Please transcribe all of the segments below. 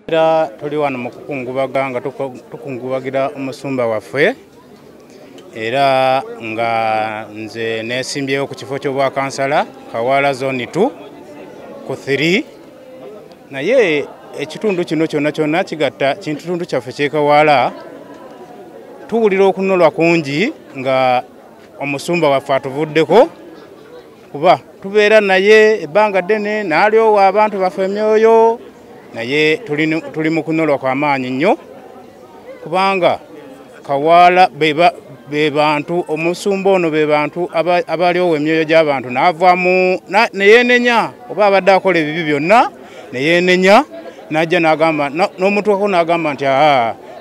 Era tuli wano mu kukungubaga nga tukungubagira omusumba waffe era nga nze nesimbyewo ku kifo ky'obwa kansala Kawala zone 2 ku 3 naye ekitundu kino kyonna kigatta kitundu kyaffe kye Kawala tuwulira okunolwa kungi nga omusumba waffe atuvuddeko kuba tubeera naye ebbanga ddene n'alyowa abantu baffe emyoyo naye tuli mu kunolwa kw'amaanyi nnyo kubanga Kawala be bantu omusumba ono be bantu abalyowa emyoyo gy'abantu n'avaamu neyenenya oba abadde akola ebibi byonna neyenenya n'ajja n'agamba n'omutuako n'agamba nti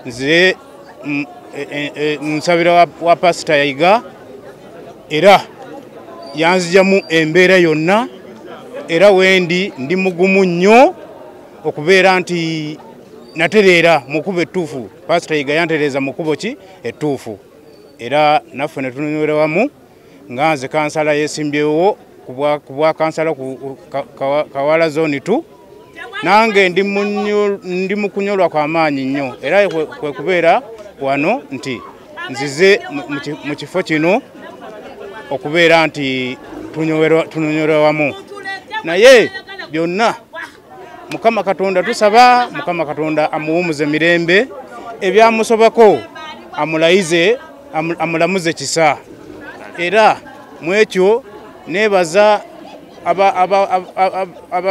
nze nsabira wa pasita Yayiga era yanzijamu embeera yonna era wendi ndi mugumu nnyo okubeera nti natereera mukubo ettuufu pasita Yayiga yantereeza mukubo ki ettuufu era naffe ne tunywera wamu nga nze kansala yesimbyewo ku bwa kansala ku Kawala zone 2 nange ndi mu kunyolwa kw'amaanyi nnyo era kwe kubeera wano nti nzize mu kifo kino okubeera nti tunywerwa wamu naye byonna Mukama Katonda tusaba Mukama Katonda amuwumuze mirembe ebyamusobako amulayize amulamuze kisa era mwekyo nebaza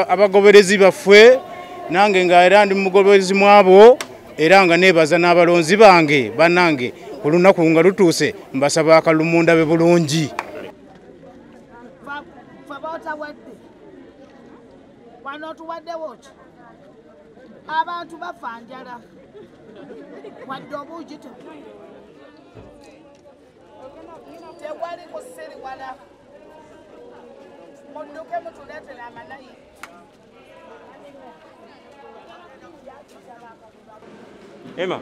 abagoberezi baffe nange nga era ndi mugoberezi mwabo era nga nebaza n'abalonzi bange banange ku lunaku nga lutuuse mbasaba akalumunda be bulungi abantu bafanjala wadde obuugi tewali kusiri wala mudduke mutuleetera amanayi Emma